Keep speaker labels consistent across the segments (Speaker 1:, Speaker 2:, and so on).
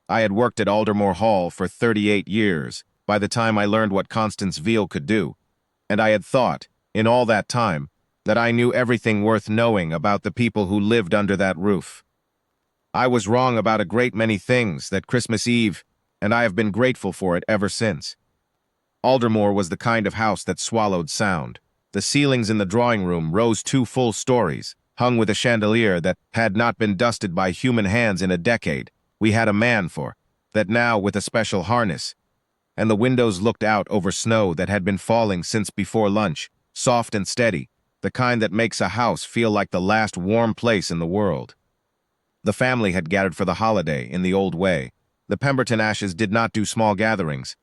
Speaker 1: I had worked at Aldermore Hall for 38 years by the time I learned what Constance Veal could do, and I had thought, in all that time, that I knew everything worth knowing about the people who lived under that roof. I was wrong about a great many things that Christmas Eve, and I have been grateful for it ever since. Aldermore was the kind of house that swallowed sound. The ceilings in the drawing room rose 2 full stories, hung with a chandelier that had not been dusted by human hands in a decade. We had a man for that now with a special harness. And the windows looked out over snow that had been falling since before lunch, soft and steady, the kind that makes a house feel like the last warm place in the world. The family had gathered for the holiday in the old way. The Pemberton Ashes did not do small gatherings.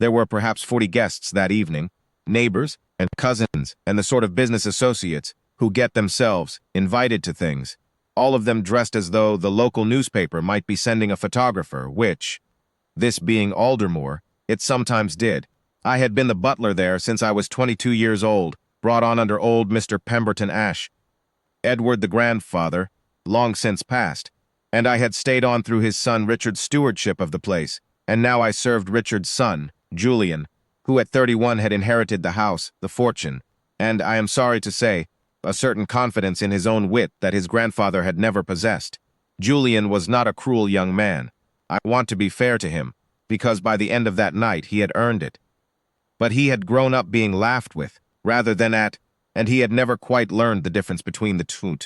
Speaker 1: There were perhaps 40 guests that evening, neighbors and cousins and the sort of business associates who get themselves invited to things, all of them dressed as though the local newspaper might be sending a photographer, which, this being Aldermore, it sometimes did. I had been the butler there since I was 22 years old, brought on under old Mr. Pemberton Ashe, Edward the grandfather, long since passed, and I had stayed on through his son Richard's stewardship of the place, and now I served Richard's son, Julian, who at 31 had inherited the house, the fortune, and, I am sorry to say, a certain confidence in his own wit that his grandfather had never possessed. Julian was not a cruel young man. I want to be fair to him, because by the end of that night he had earned it. But he had grown up being laughed with, rather than at, and he had never quite learned the difference between the two,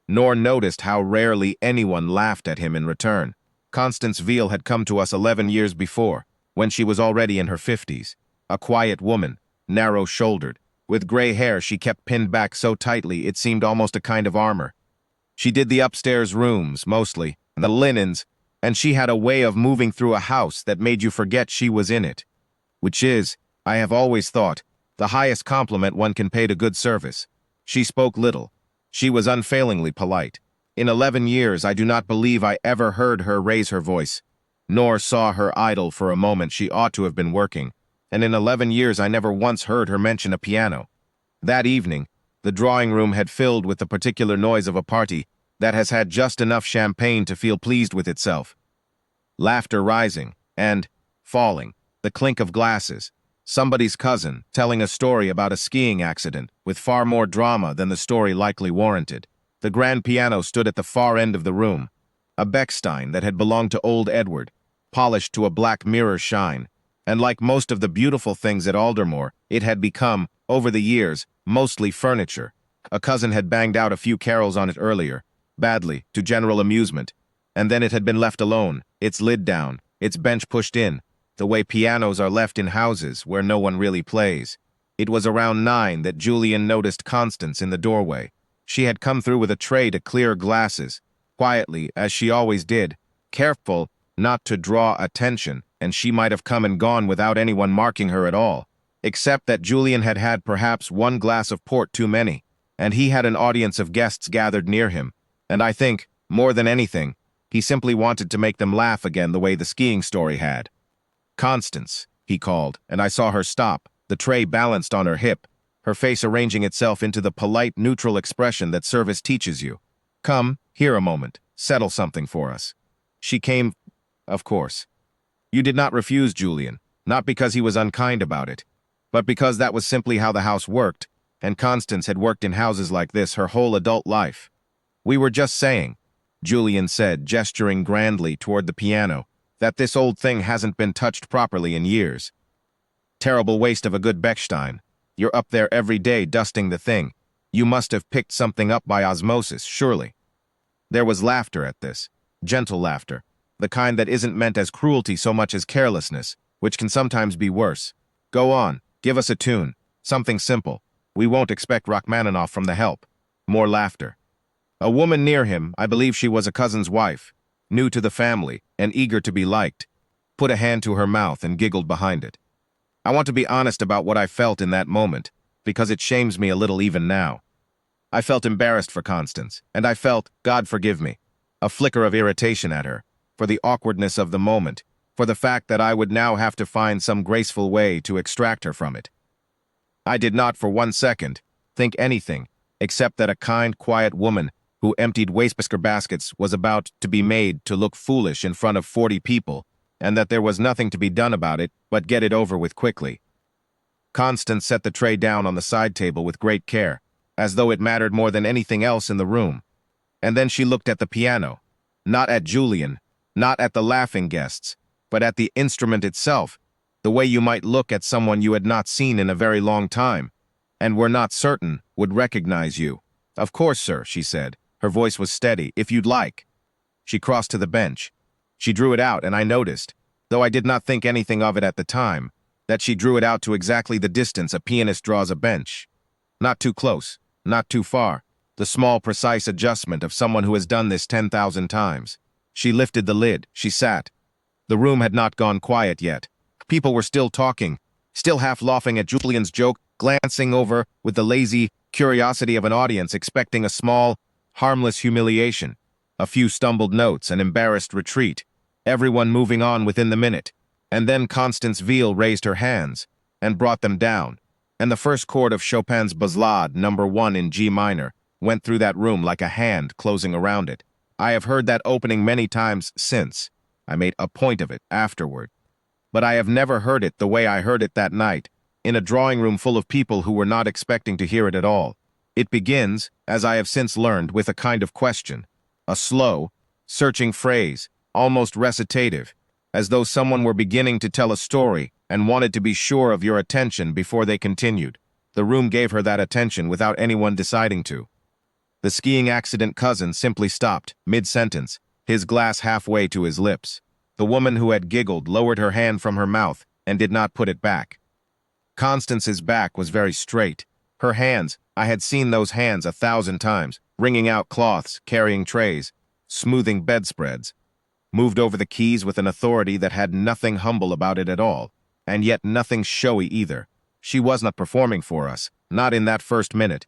Speaker 1: nor noticed how rarely anyone laughed at him in return. Constance Veal had come to us 11 years before, when she was already in her 50s, a quiet woman, narrow-shouldered. With gray hair she kept pinned back so tightly it seemed almost a kind of armor. She did the upstairs rooms, mostly, and the linens, and she had a way of moving through a house that made you forget she was in it, which is, I have always thought, the highest compliment one can pay to good service. She spoke little. She was unfailingly polite. In 11 years I do not believe I ever heard her raise her voice, nor saw her idle for a moment. She ought to have been working, and in 11 years I never once heard her mention a piano. That evening, the drawing room had filled with the particular noise of a party that has had just enough champagne to feel pleased with itself. Laughter rising and falling, the clink of glasses, somebody's cousin telling a story about a skiing accident with far more drama than the story likely warranted. The grand piano stood at the far end of the room, a Bechstein that had belonged to old Edward, polished to a black mirror shine, and like most of the beautiful things at Aldermore, it had become, over the years, mostly furniture. A cousin had banged out a few carols on it earlier, badly, to general amusement, and then it had been left alone, its lid down, its bench pushed in, the way pianos are left in houses where no one really plays. It was around 9 that Julian noticed Constance in the doorway. She had come through with a tray to clear glasses, quietly, as she always did, careful not to draw attention, and she might have come and gone without anyone marking her at all, except that Julian had had perhaps 1 glass of port too many, and he had an audience of guests gathered near him, and I think, more than anything, he simply wanted to make them laugh again the way the skiing story had. "Constance," he called, and I saw her stop, the tray balanced on her hip, her face arranging itself into the polite, neutral expression that service teaches you. "Come, here a moment, settle something for us." She came, of course. You did not refuse Julian, not because he was unkind about it, but because that was simply how the house worked, and Constance had worked in houses like this her whole adult life. "We were just saying," Julian said, gesturing grandly toward the piano, "that this old thing hasn't been touched properly in years. Terrible waste of a good Bechstein. You're up there every day dusting the thing. You must have picked something up by osmosis, surely." There was laughter at this, gentle laughter, the kind that isn't meant as cruelty so much as carelessness, which can sometimes be worse. "Go on, give us a tune, something simple. We won't expect Rachmaninoff from the help." More laughter. A woman near him, I believe she was a cousin's wife, new to the family and eager to be liked, put a hand to her mouth and giggled behind it. I want to be honest about what I felt in that moment, because it shames me a little even now. I felt embarrassed for Constance, and I felt, God forgive me, a flicker of irritation at her, for the awkwardness of the moment, for the fact that I would now have to find some graceful way to extract her from it. I did not for 1 second think anything, except that a kind, quiet woman who emptied wastebasket baskets, was about to be made to look foolish in front of 40 people, and that there was nothing to be done about it but get it over with quickly. Constance set the tray down on the side table with great care, as though it mattered more than anything else in the room. And then she looked at the piano, not at Julian, not at the laughing guests, but at the instrument itself, the way you might look at someone you had not seen in a very long time, and were not certain would recognize you. "Of course, sir," she said. Her voice was steady. "If you'd like." She crossed to the bench. She drew it out, and I noticed, though I did not think anything of it at the time, that she drew it out to exactly the distance a pianist draws a bench. Not too close, not too far. The small, precise adjustment of someone who has done this 10,000 times. She lifted the lid. She sat. The room had not gone quiet yet. People were still talking, still half laughing at Julian's joke, glancing over with the lazy curiosity of an audience expecting a small, harmless humiliation. A few stumbled notes, an embarrassed retreat. Everyone moving on within the minute. And then Constance Veal raised her hands and brought them down. And the first chord of Chopin's Ballade No. 1 in G minor went through that room like a hand closing around it. I have heard that opening many times since. I made a point of it afterward. But I have never heard it the way I heard it that night, in a drawing room full of people who were not expecting to hear it at all. It begins, as I have since learned, with a kind of question, a slow, searching phrase, almost recitative, as though someone were beginning to tell a story and wanted to be sure of your attention before they continued. The room gave her that attention without anyone deciding to. The skiing accident cousin simply stopped, mid-sentence, his glass halfway to his lips. The woman who had giggled lowered her hand from her mouth and did not put it back. Constance's back was very straight. Her hands, I had seen those hands 1,000 times, wringing out cloths, carrying trays, smoothing bedspreads, moved over the keys with an authority that had nothing humble about it at all, and yet nothing showy either. She was not performing for us, not in that first minute.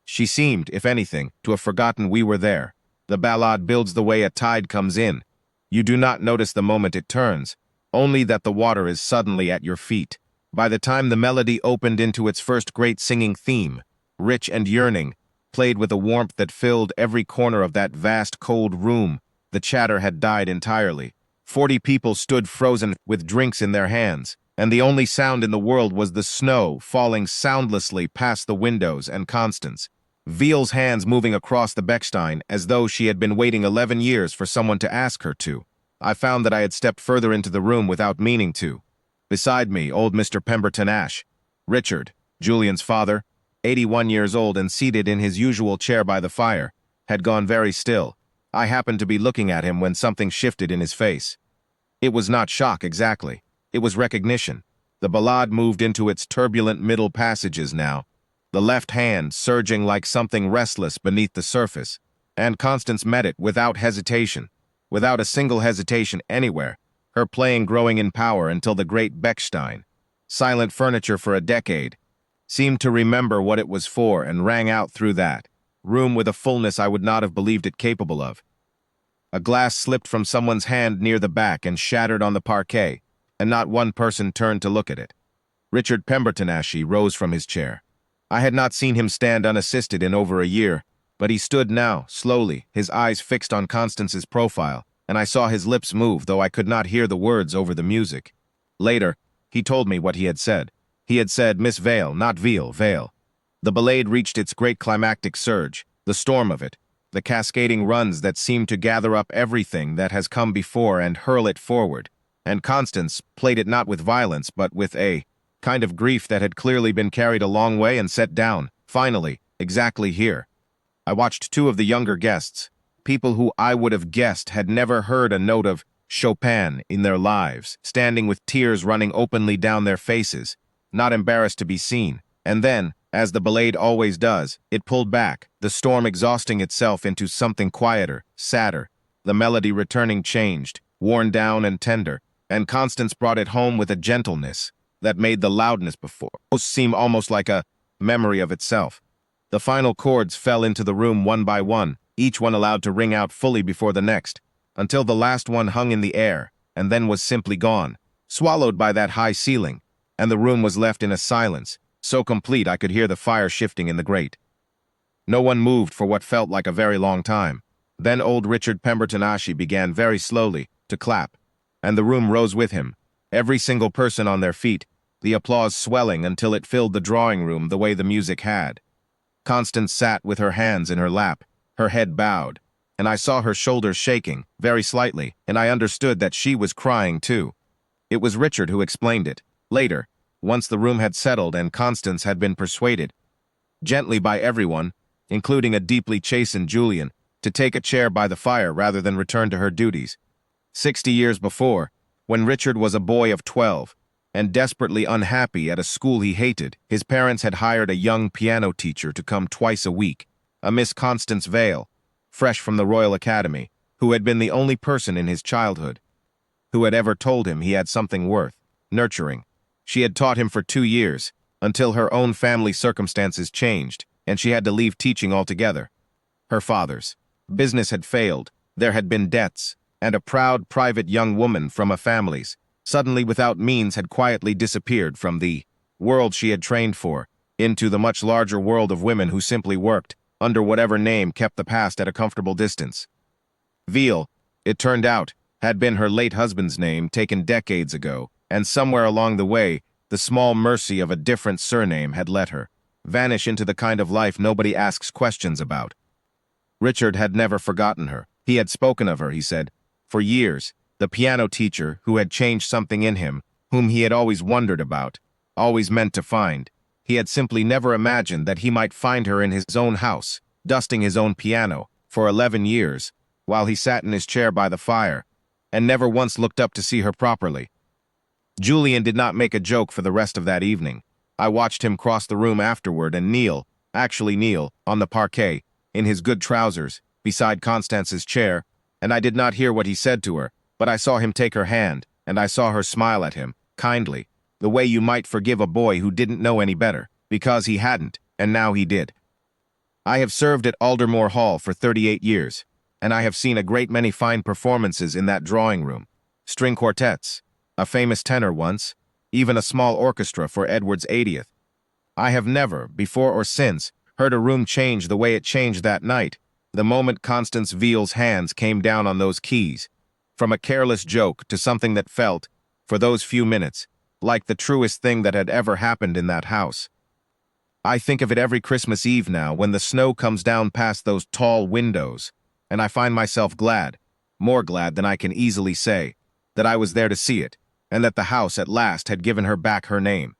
Speaker 1: She seemed, if anything, to have forgotten we were there. The ballade builds the way a tide comes in. You do not notice the moment it turns, only that the water is suddenly at your feet. By the time the melody opened into its first great singing theme, rich and yearning, played with a warmth that filled every corner of that vast, cold room, the chatter had died entirely. 40 people stood frozen with drinks in their hands, and the only sound in the world was the snow falling soundlessly past the windows and Constance. Veal's hands moving across the Bechstein as though she had been waiting 11 years for someone to ask her to. I found that I had stepped further into the room without meaning to. Beside me, old Mr. Pemberton Ashe, Richard, Julian's father, 81 years old and seated in his usual chair by the fire, had gone very still. I happened to be looking at him when something shifted in his face. It was not shock exactly. It was recognition. The ballade moved into its turbulent middle passages now, the left hand surging like something restless beneath the surface, and Constance met it without hesitation, without a single hesitation anywhere, her playing growing in power until the great Bechstein, silent furniture for a decade, seemed to remember what it was for and rang out through that room with a fullness I would not have believed it capable of. A glass slipped from someone's hand near the back and shattered on the parquet, and not one person turned to look at it. Richard Pemberton Ashe rose from his chair. I had not seen him stand unassisted in over a year, but he stood now, slowly, his eyes fixed on Constance's profile, and I saw his lips move, though I could not hear the words over the music. Later, he told me what he had said. He had said, "Miss Vale, not Veal, Vale." The ballade reached its great climactic surge, the storm of it, the cascading runs that seemed to gather up everything that has come before and hurl it forward, and Constance played it not with violence, but with a kind of grief that had clearly been carried a long way and set down, finally, exactly here. I watched 2 of the younger guests, people who I would have guessed had never heard a note of Chopin in their lives, standing with tears running openly down their faces, not embarrassed to be seen. And then, as the ballade always does, it pulled back, the storm exhausting itself into something quieter, sadder, the melody returning changed, worn down and tender, and Constance brought it home with a gentleness that made the loudness before seem almost like a memory of itself. The final chords fell into the room one by one, each one allowed to ring out fully before the next, until the last one hung in the air, and then was simply gone, swallowed by that high ceiling, and the room was left in a silence, so complete I could hear the fire shifting in the grate. No one moved for what felt like a very long time. Then old Richard Pemberton Ashi began very slowly to clap, and the room rose with him, every single person on their feet, the applause swelling until it filled the drawing room the way the music had. Constance sat with her hands in her lap, her head bowed, and I saw her shoulders shaking, very slightly, and I understood that she was crying too. It was Richard who explained it. Later, once the room had settled and Constance had been persuaded, gently by everyone, including a deeply chastened Julian, to take a chair by the fire rather than return to her duties. 60 years before, when Richard was a boy of 12, and desperately unhappy at a school he hated, his parents had hired a young piano teacher to come twice a week, a Miss Constance Vale, fresh from the Royal Academy, who had been the only person in his childhood who had ever told him he had something worth nurturing. She had taught him for 2 years, until her own family circumstances changed, and she had to leave teaching altogether. Her father's business had failed, there had been debts, and a proud, private young woman from a family's, suddenly without means, had quietly disappeared from the world she had trained for, into the much larger world of women who simply worked, under whatever name kept the past at a comfortable distance. Veal, it turned out, had been her late husband's name taken decades ago, and somewhere along the way, the small mercy of a different surname had let her vanish into the kind of life nobody asks questions about. Richard had never forgotten her. He had spoken of her, he said, for years, the piano teacher who had changed something in him, whom he had always wondered about, always meant to find. He had simply never imagined that he might find her in his own house, dusting his own piano, for 11 years, while he sat in his chair by the fire, and never once looked up to see her properly. Julian did not make a joke for the rest of that evening. I watched him cross the room afterward and kneel, on the parquet, in his good trousers, beside Constance's chair, and I did not hear what he said to her, but I saw him take her hand, and I saw her smile at him, kindly, the way you might forgive a boy who didn't know any better, because he hadn't, and now he did. I have served at Aldermore Hall for 38 years, and I have seen a great many fine performances in that drawing room. String quartets, a famous tenor once, even a small orchestra for Edward's 80th. I have never, before or since, heard a room change the way it changed that night, the moment Constance Veal's hands came down on those keys, from a careless joke to something that felt, for those few minutes, like the truest thing that had ever happened in that house. I think of it every Christmas Eve now when the snow comes down past those tall windows, and I find myself glad, more glad than I can easily say, that I was there to see it, and that the house at last had given her back her name.